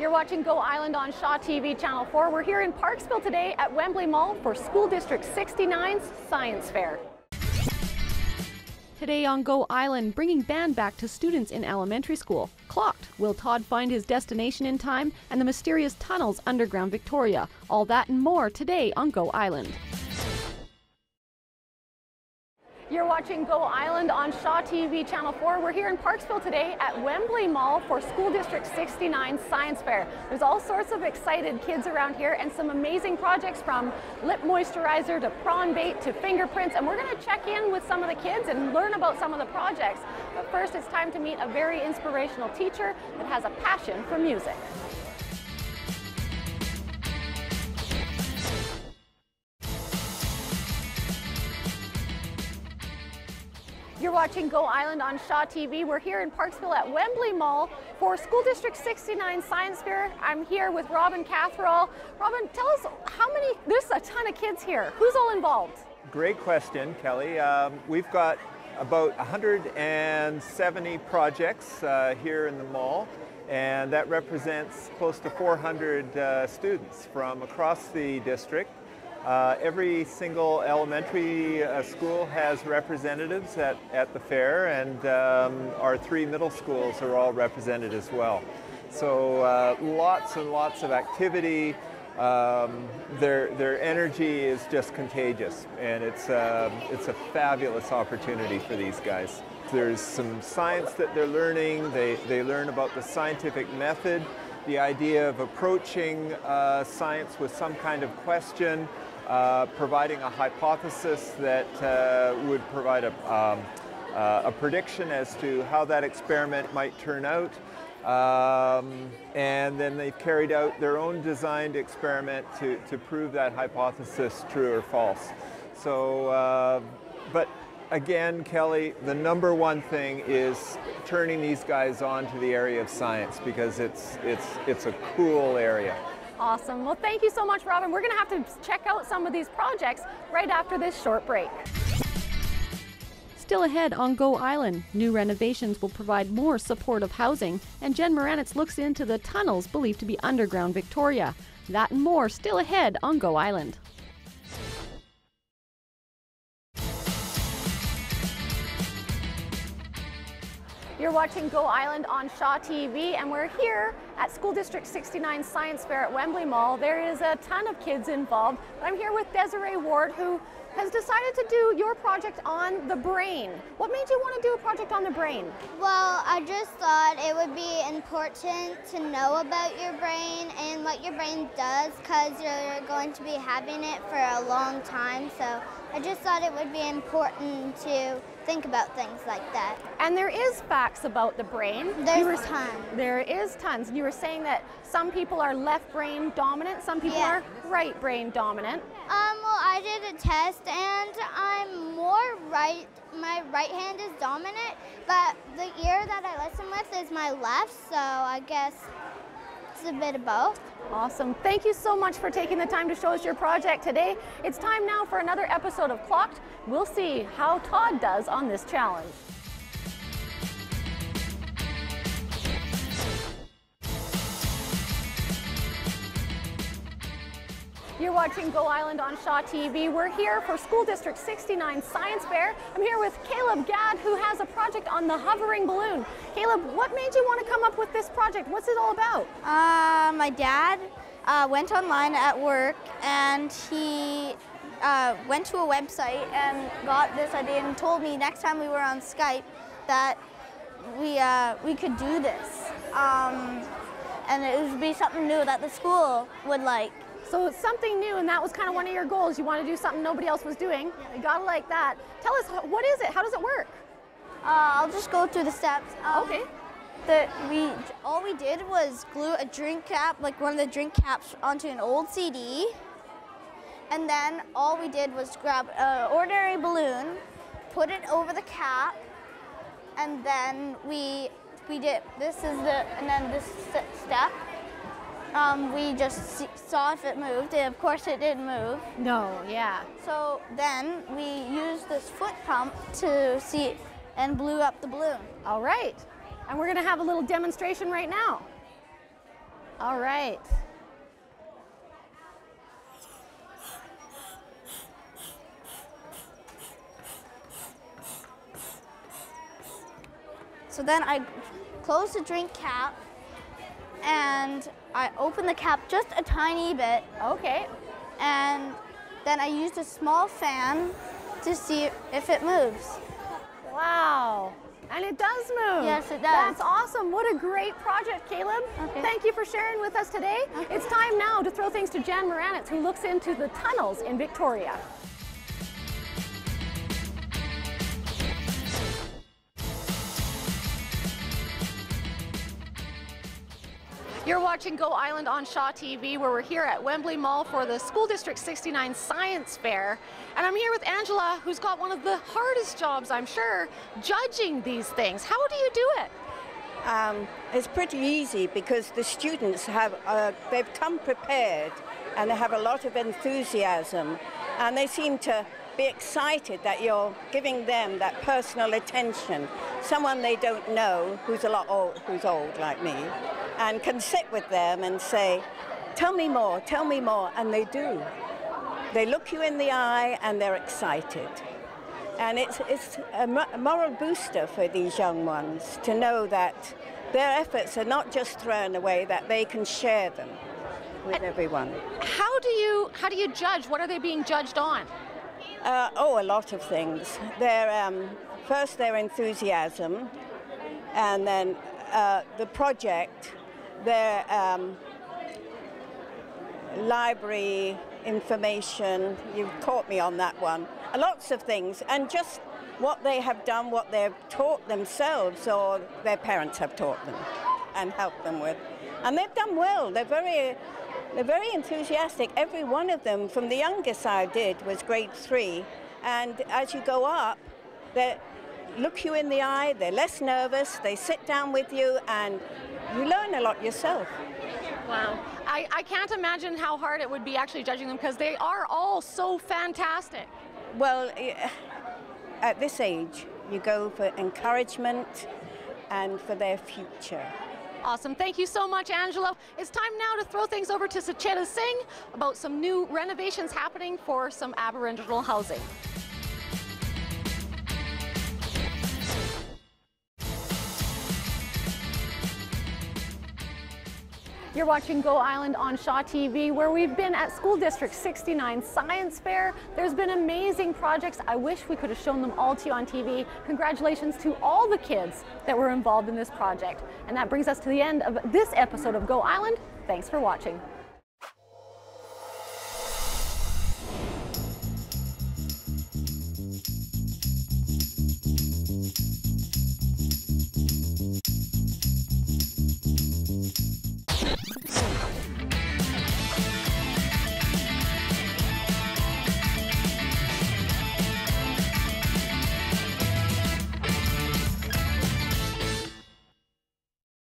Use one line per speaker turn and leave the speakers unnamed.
You're watching Go Island on Shaw TV Channel 4. We're here in Parksville today at Wembley Mall for School District 69's Science Fair. Today on Go Island, bringing band back to students in elementary school. Clocked. Will Todd find his destination in time? And the mysterious tunnels underground Victoria. All that and more today on Go Island. You're watching Go Island on Shaw TV Channel 4. We're here in Parksville today at Wembley Mall for School District 69's Science Fair. There's all sorts of excited kids around here and some amazing projects from lip moisturizer to prawn bait to fingerprints. And we're going to check in with some of the kids and learn about some of the projects. But first, it's time to meet a very inspirational teacher that has a passion for music. You're watching Go Island on Shaw TV. We're here in Parksville at Wembley Mall for School District 69 Science Fair. I'm here with Robin Catherall. Robin, tell us how many, there's a ton of kids here. Who's all involved?
Great question, Kelly. We've got about 170 projects here in the mall, and that represents close to 400 students from across the district. Every single elementary school has representatives at the fair, and our 3 middle schools are all represented as well. So lots and lots of activity. Their energy is just contagious, and it's a fabulous opportunity for these guys. There's some science that they're learning. They learn about the scientific method, the idea of approaching science with some kind of question, providing a hypothesis that would provide a prediction as to how that experiment might turn out. And then they've carried out their own designed experiment to prove that hypothesis true or false. So, but again, Kelly, the number one thing is turning these guys on to the area of science, because it's a cool area.
Awesome. Well, thank you so much, Robin. We're going to have to check out some of these projects right after this short break. Still ahead on Go Island, new renovations will provide more supportive housing, and Jen Moranitz looks into the tunnels believed to be underground Victoria. That and more still ahead on Go Island. You're watching Go Island on Shaw TV, and we're here at School District 69 Science Fair at Wembley Mall. There is a ton of kids involved. I'm here with Desiree Ward, who has decided to do your project on the brain. What made you want to do a project on the brain?
Well, I just thought it would be important to know about your brain and what your brain does, because you're going to be having it for a long time. So I just thought it would be important to think about things like that.
And there is facts about the brain.
There's tons.
There is tons. And you were saying that some people are left brain dominant, some people are right brain dominant.
Well, I did a test and I'm more right. My right hand is dominant, but the ear that I listen with is my left, so I guess it's a bit of both.
Awesome. Thank you so much for taking the time to show us your project today. It's time now for another episode of Clocked. We'll see how Todd does on this challenge. You're watching Go Island on Shaw TV. We're here for School District 69 Science Fair. I'm here with Caleb Gadd, who has a project on the hovering balloon. Caleb, what made you want to come up with this project? What's it all about?
My dad went online at work, and he went to a website and got this idea and told me next time we were on Skype that we could do this. And it would be something new that the school would like.
So it's something new, and that was kind of one of your goals. You want to do something nobody else was doing. You gotta like that. Tell us, what is it? How does it work?
I'll just go through the steps.
Okay.
All we did was glue a drink cap, like one of the drink caps, onto an old CD. And then all we did was grab an ordinary balloon, put it over the cap, and then we did, and then this step. We just saw if it moved, and of course it didn't move.
No, yeah.
So then we used this foot pump to see and blew up the balloon.
All right. And we're going to have a little demonstration right now. All right.
So then I close the drink cap and I open the cap just a tiny bit.
Okay.
And then I used a small fan to see if it moves.
Wow. And it does move.
Yes, it does.
That's awesome. What a great project, Caleb.
Okay.
Thank you for sharing with us today.
Okay.
It's time now to throw things to Jan Moranitz, who looks into the tunnels in Victoria. You're watching Go Island on Shaw TV, where we're here at Wembley Mall for the School District 69 Science Fair. And I'm here with Angela, who's got one of the hardest jobs, I'm sure, judging these things. How do you do it?
It's pretty easy because the students they've come prepared and they have a lot of enthusiasm, and they seem to be excited that you're giving them that personal attention. Someone they don't know who's who's old like me, and can sit with them and say, tell me more, and they do. They look you in the eye and they're excited. And it's a moral booster for these young ones to know that their efforts are not just thrown away, that they can share them with everyone.
How do you judge? What are they being judged on?
A lot of things. First their enthusiasm, and then the project, their library information. You've caught me on that one. Lots of things, and just what they have done, what they've taught themselves or their parents have taught them and helped them with. And they've done well. They're very enthusiastic. Every one of them, from the youngest I did, was grade 3. And as you go up, they look you in the eye, they're less nervous, they sit down with you, and you learn a lot yourself.
Wow. I can't imagine how hard it would be actually judging them, because they are all so fantastic.
Well, at this age, you go for encouragement and for their future.
Awesome. Thank you so much, Angela. It's time now to throw things over to Sacheta Singh about some new renovations happening for some Aboriginal housing. You're watching Go Island on Shaw TV, where we've been at School District 69 Science Fair. There's been amazing projects. I wish we could have shown them all to you on TV. Congratulations to all the kids that were involved in this project. And that brings us to the end of this episode of Go Island. Thanks for watching.